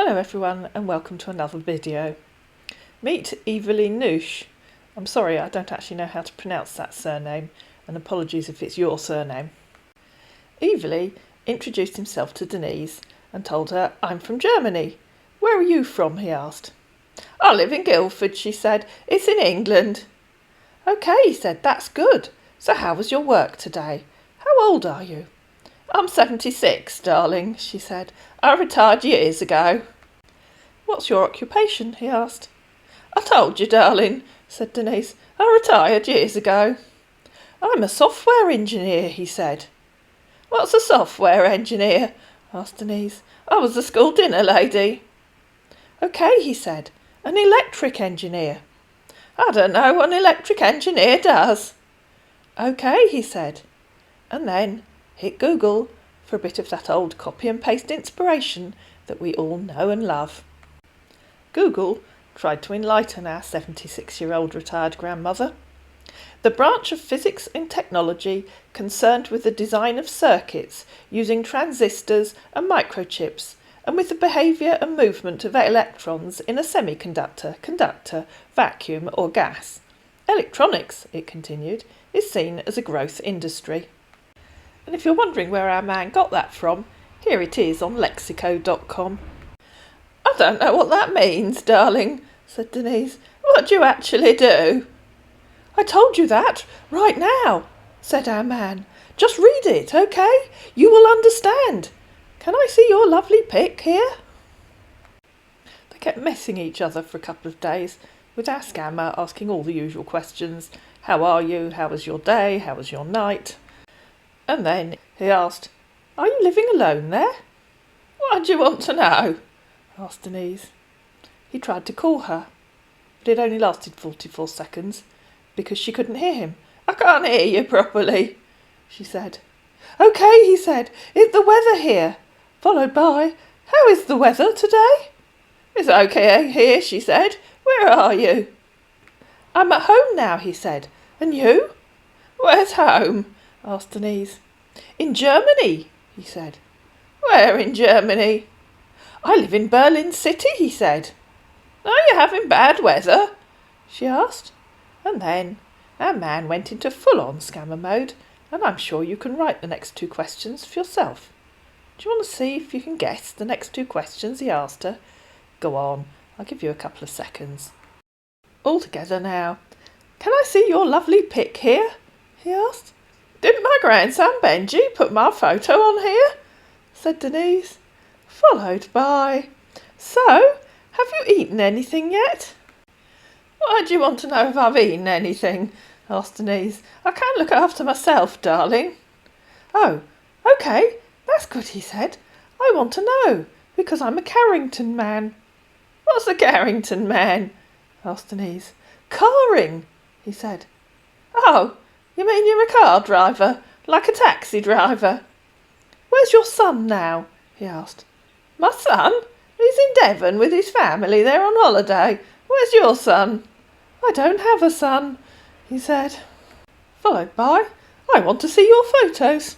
Hello everyone and welcome to another video. Meet Evelyn Noosh. I'm sorry, I don't actually know how to pronounce that surname, and apologies if it's your surname. Evelyn introduced himself to Denise and told her, "I'm from Germany. Where are you from?" he asked. "I live in Guildford," she said. "It's in England." "OK," he said, "that's good. So how was your work today? How old are you?" "I'm 76, darling," she said. "I retired years ago." "What's your occupation?" he asked. "I told you, darling," said Denise. "I retired years ago." "I'm a software engineer," he said. "What's a software engineer?" asked Denise. "I was a school dinner lady." "OK," he said. "An electric engineer." "I don't know what an electric engineer does." "OK," he said. And then hit Google for a bit of that old copy and paste inspiration that we all know and love. Google tried to enlighten our 76-year-old retired grandmother. The branch of physics and technology concerned with the design of circuits using transistors and microchips, and with the behaviour and movement of electrons in a semiconductor, conductor, vacuum or gas. Electronics, it continued, is seen as a growth industry. And if you're wondering where our man got that from, here it is on lexico.com. "I don't know what that means, darling," said Denise. "What do you actually do?" "I told you that right now," said our man. "Just read it, OK? You will understand. Can I see your lovely pic here?" They kept messing each other for a couple of days, with our scammer asking all the usual questions. How are you? How was your day? How was your night? And then he asked, "Are you living alone there?" "Why do you want to know?" asked Denise. He tried to call her, but it only lasted 44 seconds because she couldn't hear him. "I can't hear you properly," she said. "OK," he said, "it's the weather here," followed by, "How is the weather today?" "It's OK here," she said. "Where are you?" "I'm at home now," he said. "And you?" "Where's home?" asked Denise. "In Germany," he said. "Where in Germany?" "I live in Berlin City," he said. "Are you having bad weather?" she asked. And then our man went into full-on scammer mode, and I'm sure you can write the next two questions for yourself. Do you want to see if you can guess the next two questions he asked her? Go on, I'll give you a couple of seconds. All together now. "Can I see your lovely pic here?" he asked. "Didn't my grandson Benji put my photo on here?" said Denise, followed by, "So, have you eaten anything yet?" "Why do you want to know if I've eaten anything?" asked Denise. "I can't look after myself, darling." "Oh, OK, that's good," he said. "I want to know, because I'm a Carrington man." "What's a Carrington man?" asked Denise. "Carring," he said. "Oh, you mean you're a car driver, like a taxi driver?" "Where's your son now?" he asked. "My son? He's in Devon with his family. They're on holiday. Where's your son?" "I don't have a son," he said. Followed by, "I want to see your photos."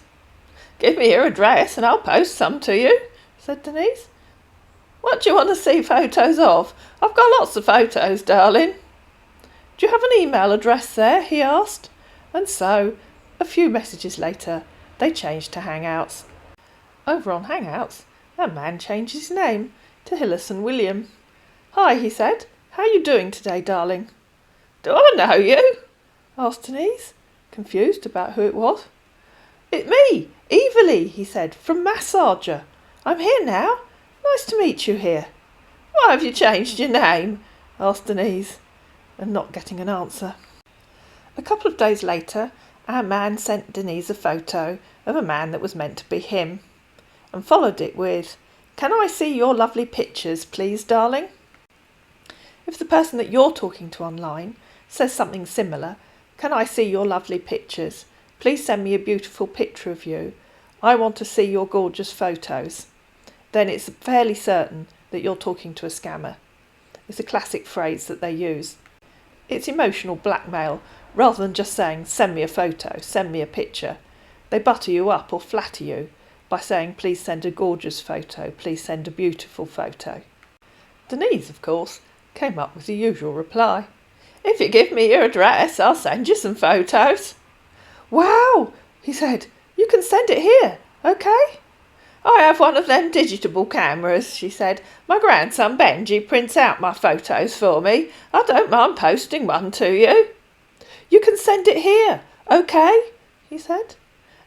"Give me your address and I'll post some to you," said Denise. "What do you want to see photos of? I've got lots of photos, darling." "Do you have an email address there?" he asked. And so, a few messages later, they changed to Hangouts. Over on Hangouts, that man changed his name to Hilrson William. "Hi," he said. "How are you doing today, darling?" "Do I know you?" asked Denise, confused about who it was. "It's me, Evelyn," he said, "from Massager. I'm here now. Nice to meet you here." "Why have you changed your name?" asked Denise, and not getting an answer. A couple of days later, our man sent Denise a photo of a man that was meant to be him, and followed it with, "Can I see your lovely pictures, please, darling?" If the person that you're talking to online says something similar, "Can I see your lovely pictures? Please send me a beautiful picture of you. I want to see your gorgeous photos," then it's fairly certain that you're talking to a scammer. It's a classic phrase that they use. It's emotional blackmail rather than just saying, "Send me a photo, send me a picture." They butter you up or flatter you by saying, "Please send a gorgeous photo, please send a beautiful photo." Denise, of course, came up with the usual reply. "If you give me your address, I'll send you some photos." "Wow," he said. "You can send it here, okay?" "I have one of them digitable cameras," she said. "My grandson Benji prints out my photos for me. I don't mind posting one to you." "You can send it here, okay?" he said.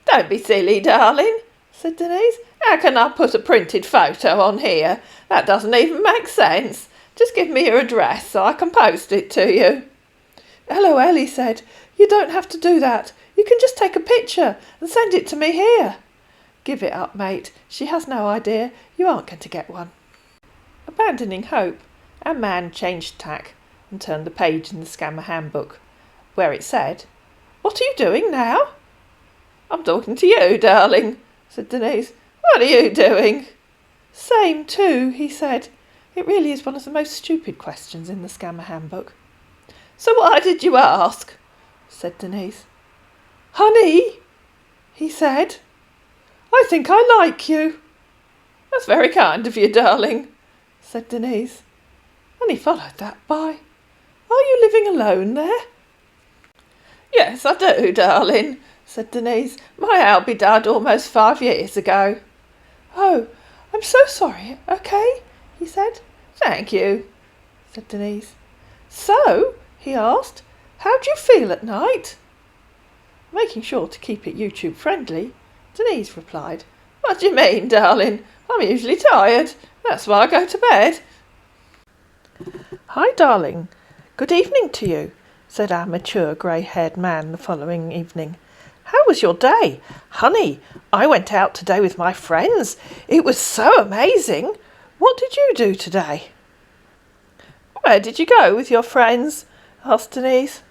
"Don't be silly, darling," said Denise. "How can I put a printed photo on here? That doesn't even make sense. Just give me your address so I can post it to you." "LOL," he said. "You don't have to do that. You can just take a picture and send it to me here." "Give it up, mate. She has no idea. You aren't going to get one." Abandoning hope, our man changed tack and turned the page in the Scammer Handbook, where it said, "What are you doing now?" "I'm talking to you, darling," said Denise. "What are you doing?" "Same too," he said. It really is one of the most stupid questions in the Scammer Handbook. "So why did you ask?" said Denise. "Honey," he said, "I think I like you." "That's very kind of you, darling," said Denise. And he followed that by, "Are you living alone there?" "Yes, I do, darling," said Denise. "My Albie died almost 5 years ago." "Oh, I'm so sorry. Okay," he said. "Thank you," said Denise. "So," he asked, "how do you feel at night?" Making sure to keep it YouTube friendly, Denise replied, "What do you mean, darling? I'm usually tired. That's why I go to bed." "Hi, darling. Good evening to you," said our mature grey-haired man the following evening. "How was your day? Honey, I went out today with my friends. It was so amazing. What did you do today?" "Where did you go with your friends?" asked Denise.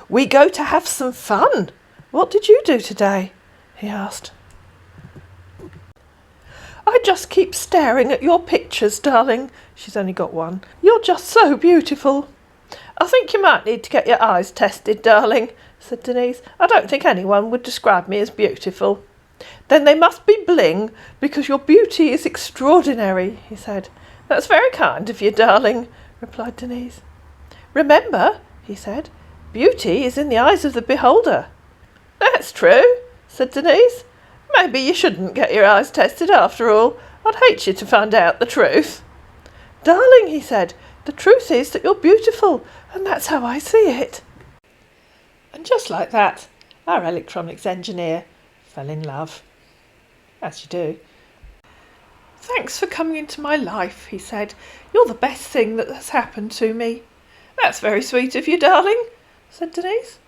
"We go to have some fun. What did you do today?" he asked. "I just keep staring at your pictures, darling." She's only got one. "You're just so beautiful." "I think you might need to get your eyes tested, darling," said Denise. "I don't think anyone would describe me as beautiful." "Then they must be bling, because your beauty is extraordinary," he said. "That's very kind of you, darling," replied Denise. "Remember," he said, "beauty is in the eyes of the beholder." "That's true," said Denise. "Maybe you shouldn't get your eyes tested after all. I'd hate you to find out the truth." "Darling," he said, "the truth is that you're beautiful, and that's how I see it." And just like that, our electronics engineer fell in love. As you do. "Thanks for coming into my life," he said. "You're the best thing that has happened to me." "That's very sweet of you, darling," said Denise.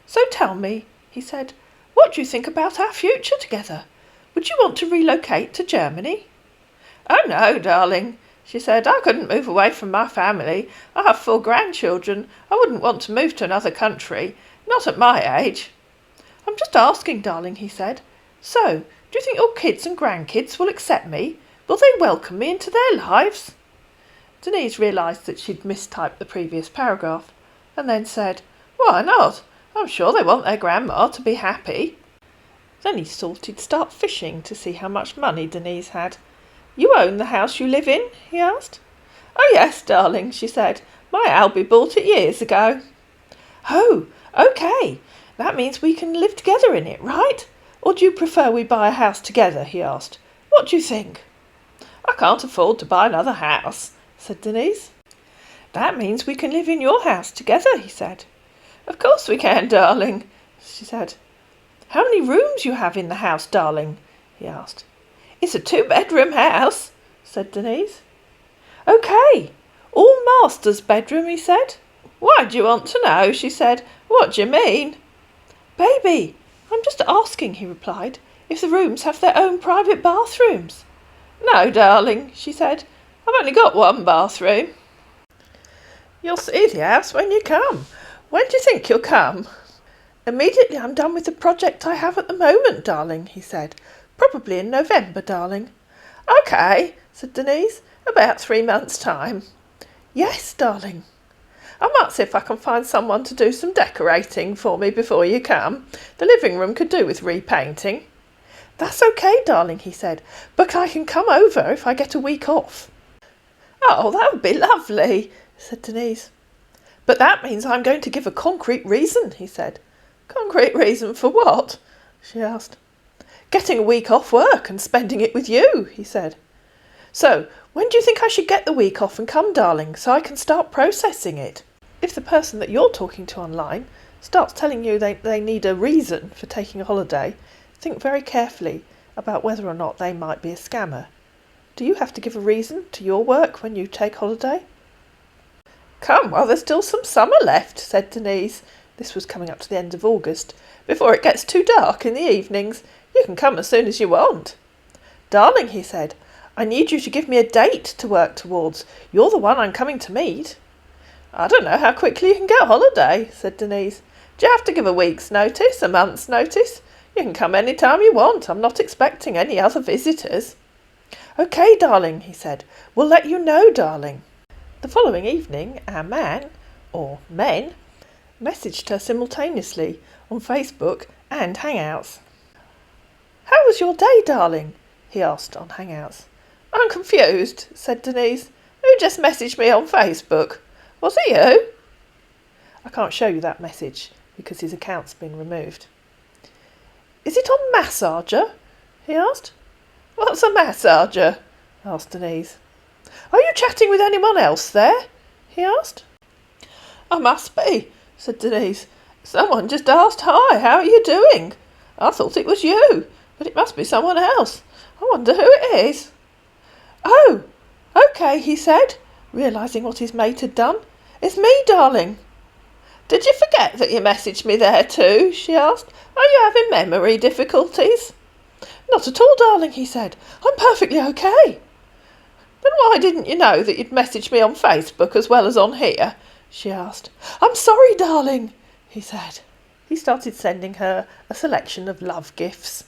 "So tell me," he said, "what do you think about our future together? Would you want to relocate to Germany?" "Oh no, darling," she said. "I couldn't move away from my family. I have 4 grandchildren. I wouldn't want to move to another country. Not at my age." "I'm just asking, darling," he said. "So, do you think your kids and grandkids will accept me? Will they welcome me into their lives?" Denise realised that she'd mistyped the previous paragraph, and then said, "Why not? I'm sure they want their grandma to be happy." Then he thought he'd start fishing to see how much money Denise had. "You own the house you live in?" he asked. "Oh yes, darling," she said. "My Albie bought it years ago." "Oh, okay. That means we can live together in it, right? Or do you prefer we buy a house together?" he asked. "What do you think?" "I can't afford to buy another house," said Denise. "That means we can live in your house together," he said. "Of course we can, darling," she said. "How many rooms you have in the house, darling?" he asked. "It's a 2-bedroom house," said Denise. "Okay, all master's bedroom," he said. "Why do you want to know?" she said. "What do you mean?" "Baby, I'm just asking," he replied, "if the rooms have their own private bathrooms." "No, darling," she said. "I've only got 1 bathroom." "You'll see the house when you come. When do you think you'll come?" "Immediately I'm done with the project I have at the moment, darling," he said. "Probably in November, darling." "Okay," said Denise. "About 3 months' time." "Yes, darling." "I might see if I can find someone to do some decorating for me before you come. The living room could do with repainting." "That's okay, darling," he said. "But I can come over if I get a week off." Oh, that would be lovely, said Denise. But that means I'm going to give a concrete reason, he said. Concrete reason for what? She asked. Getting a week off work and spending it with you, he said. So, when do you think I should get the week off and come, darling, so I can start processing it? If the person that you're talking to online starts telling you they need a reason for taking a holiday, think very carefully about whether or not they might be a scammer. Do you have to give a reason to your work when you take holiday? Come, while there's still some summer left, said Denise. This was coming up to the end of August. Before it gets too dark in the evenings, you can come as soon as you want. Darling, he said, I need you to give me a date to work towards. You're the one I'm coming to meet. I don't know how quickly you can get a holiday, said Denise. Do you have to give a week's notice, a month's notice? You can come any time you want. I'm not expecting any other visitors. OK, darling, he said. We'll let you know, darling. The following evening, our man, or men, messaged her simultaneously on Facebook and Hangouts. How was your day, darling? He asked on Hangouts. I'm confused, said Denise. Who just messaged me on Facebook? Was it you? I can't show you that message because his account's been removed. Is it on Massager? He asked. What's a massager? Asked Denise. Are you chatting with anyone else there? He asked. I must be, said Denise. Someone just asked, hi, how are you doing? I thought it was you, but it must be someone else. I wonder who it is. Oh, OK, he said, realising what his mate had done. It's me, darling. Did you forget that you messaged me there too? She asked. Are you having memory difficulties? Not at all, darling, he said. I'm perfectly OK. Then why didn't you know that you'd messaged me on Facebook as well as on here? She asked. I'm sorry, darling, he said. He started sending her a selection of love gifts,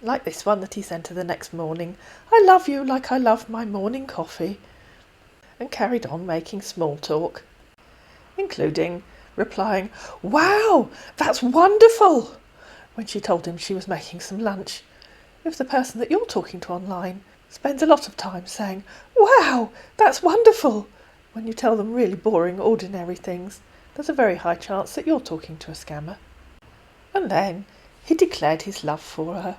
like this one that he sent her the next morning. I love you like I love my morning coffee. And carried on making small talk, including replying, wow, that's wonderful, when she told him she was making some lunch. If the person that you're talking to online spends a lot of time saying, wow, that's wonderful, when you tell them really boring, ordinary things, there's a very high chance that you're talking to a scammer. And then he declared his love for her.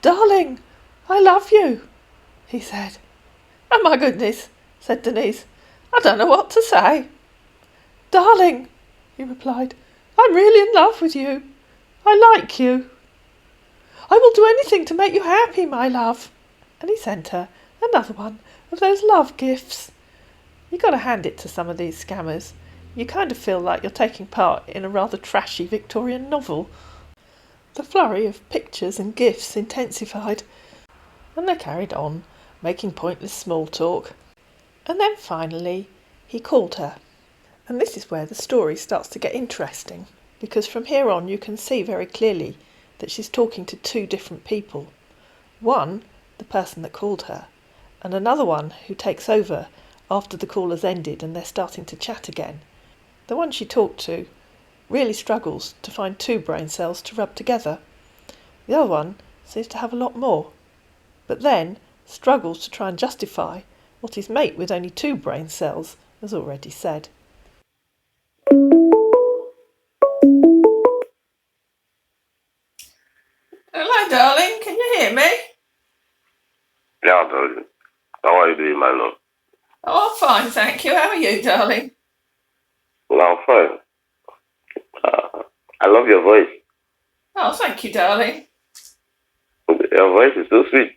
Darling, I love you, he said. Oh my goodness, said Denise. I don't know what to say. Darling, he replied, I'm really in love with you. I like you. I will do anything to make you happy, my love. And he sent her another one of those love gifts. You got to hand it to some of these scammers. You kind of feel like you're taking part in a rather trashy Victorian novel. The flurry of pictures and gifts intensified, and they carried on, making pointless small talk. And then finally he called her. And this is where the story starts to get interesting, because from here on you can see very clearly that she's talking to two different people. One, the person that called her, and another one who takes over after the call has ended and they're starting to chat again. The one she talked to really struggles to find two brain cells to rub together. The other one seems to have a lot more, but then struggles to try and justify what his mate with only two brain cells has already said. Hello, darling. Can you hear me? Yeah, darling. How are you doing, my love? Oh, I'm fine, thank you. How are you, darling? Well, I'm fine. I love your voice. Oh, thank you, darling. Your voice is so sweet.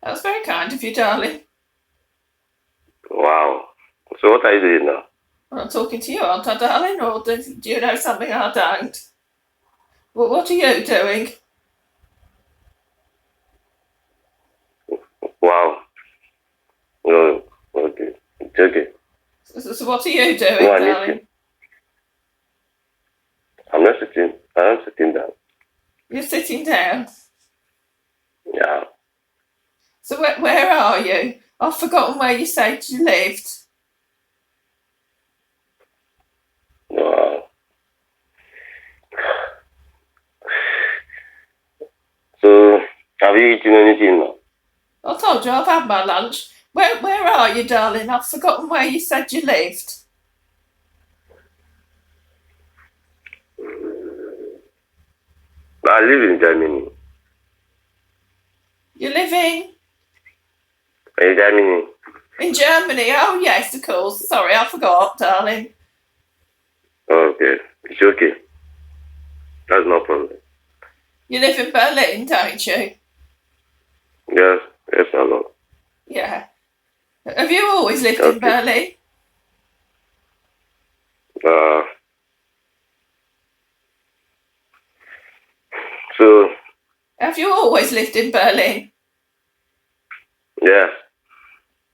That was very kind of you, darling. Wow. So what are you doing now? Well, I'm talking to you, aren't I, darling? Or do you know something I don't? Well, what are you doing? Wow. No, okay. It's okay. So what are you doing, No, I need darling? you. I'm not sitting. I am sitting down. You're sitting down. Yeah. So where are you? I've forgotten where you said you lived. Wow. So, have you eaten anything now? I told you I've had my lunch. Where are you, darling? I've forgotten where you said you lived. I live in Germany. You live in Germany. in Germany? Oh yes, of course. Sorry, I forgot, darling. Okay. It's okay. That's no problem. You live in Berlin, don't you? Yes, I know. Yeah. Have you always lived in Okay. Berlin? So, Have you always lived in Berlin? yeah.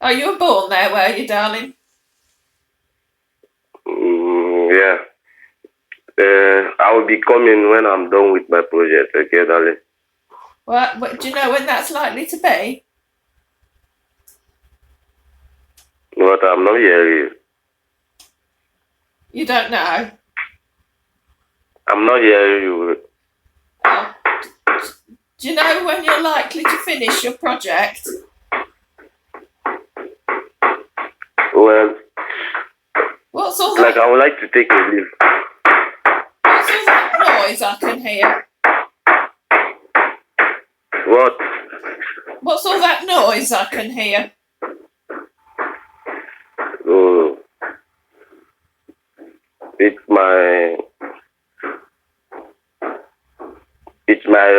Oh, you were born there, were you, darling? Yeah. I will be coming when I'm done with my project, okay, darling? What do you know when that's likely to be? But I'm not hearing you. You don't know? I'm not hearing you. Oh. Do you know when you're likely to finish your project? Well, What's all like that? I would like to take a leave. What's all that noise I can hear? What? What's all that noise I can hear? Oh, it's my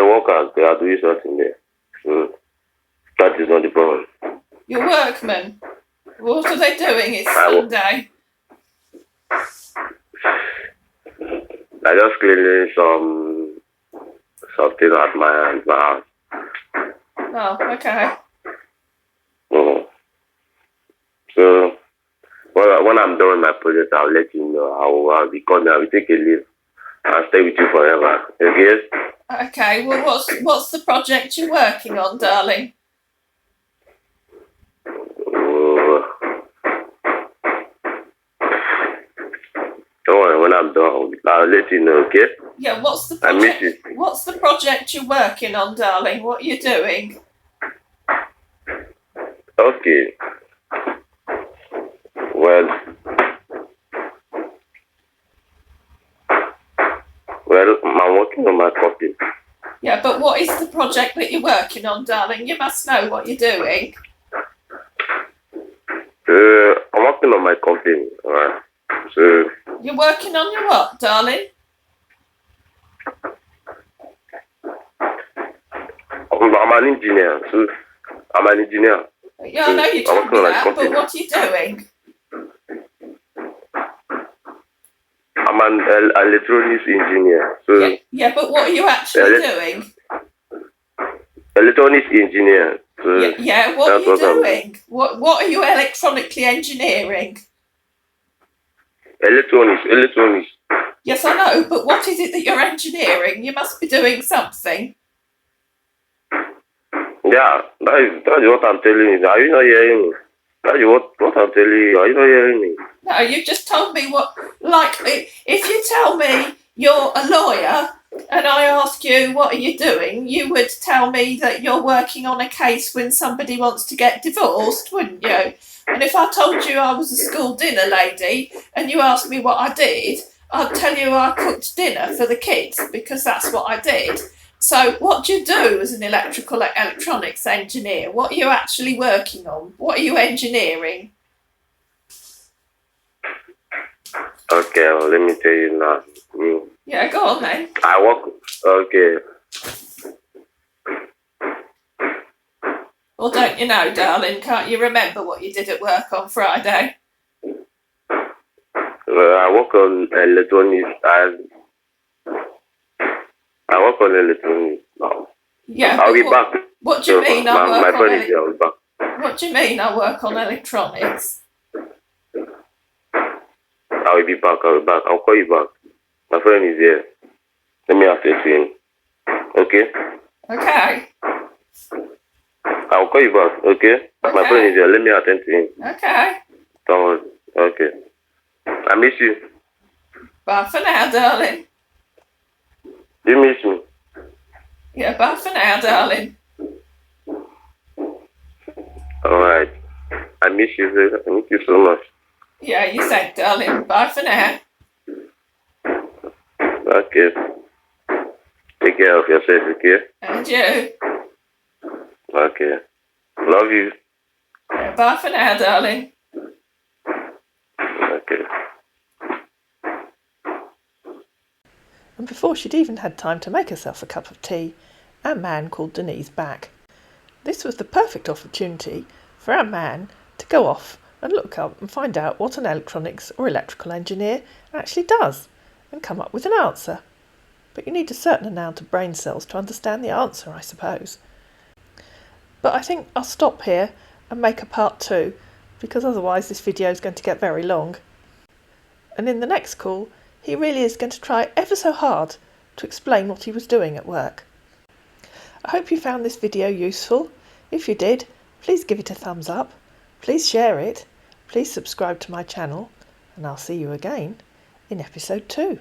workers. They are doing something there. So that is not the problem. Your workmen? What are they doing? It's Sunday. I just cleaning something at my house. Oh, okay. So when I'm done with my project, I'll let you know. I'll be coming. I will take a leave. I'll stay with you forever. Okay? Okay. Well, what's the project you're working on, darling? Don't worry. When I'm done, I'll let you know. Okay? Yeah. What's the project? I miss you. What's the project you're working on, darling? What are you doing? Okay. Well, I'm working on my copy. Yeah, but what is the project that you're working on, darling? You must know what you're doing. I'm working on my company. Alright. So You're working on your what, darling? I'm an engineer. So I'm an engineer. Yeah, I know you told me that, but what are you doing? I'm an electronics engineer. So yeah, but what are you actually doing? Electronics engineer. So yeah, what are you doing? What are you electronically engineering? Electronics. Yes, I know, but what is it that you're engineering? You must be doing something. Yeah, that is what I'm telling you. Are you not hearing me? That is what I'm telling you. Are you not hearing me? No, you just told me what. Like, if you tell me you're a lawyer and I ask you what are you doing, you would tell me that you're working on a case when somebody wants to get divorced, wouldn't you? And if I told you I was a school dinner lady and you asked me what I did, I'd tell you I cooked dinner for the kids because that's what I did. So what do you do as an electronics engineer? What are you actually working on? What are you engineering? Okay, well, let me tell you now. Yeah, go on then. I work. Okay. Well, don't you know, darling? Can't you remember what you did at work on Friday? I work on electronics. I work on electronics now. Yeah, I'll be back. What do you mean I work my on friend is here. I'll be back. What do you mean I work on electronics? I will be back. I'll call you back. My friend is here. Let me attend to him. Okay? Okay. I'll call you back. Okay? My friend is here. Let me attend to him. Okay. Don't worry. Okay. I miss you. Bye for now, darling. You miss me? Yeah, bye for now, darling. Alright. I miss you. I miss you so much. Yeah, you say, darling. Bye for now. Okay. Take care of yourself, okay? And you. Okay. Love you. Yeah, bye for now, darling. Okay. And before she'd even had time to make herself a cup of tea, our man called Denise back. This was the perfect opportunity for our man to go off and look up and find out what an electronics or electrical engineer actually does and come up with an answer. But you need a certain amount of brain cells to understand the answer, I suppose. But I think I'll stop here and make a part 2, because otherwise this video is going to get very long. And in the next call, he really is going to try ever so hard to explain what he was doing at work. I hope you found this video useful. If you did, please give it a thumbs up, please share it, please subscribe to my channel, and I'll see you again in episode 2.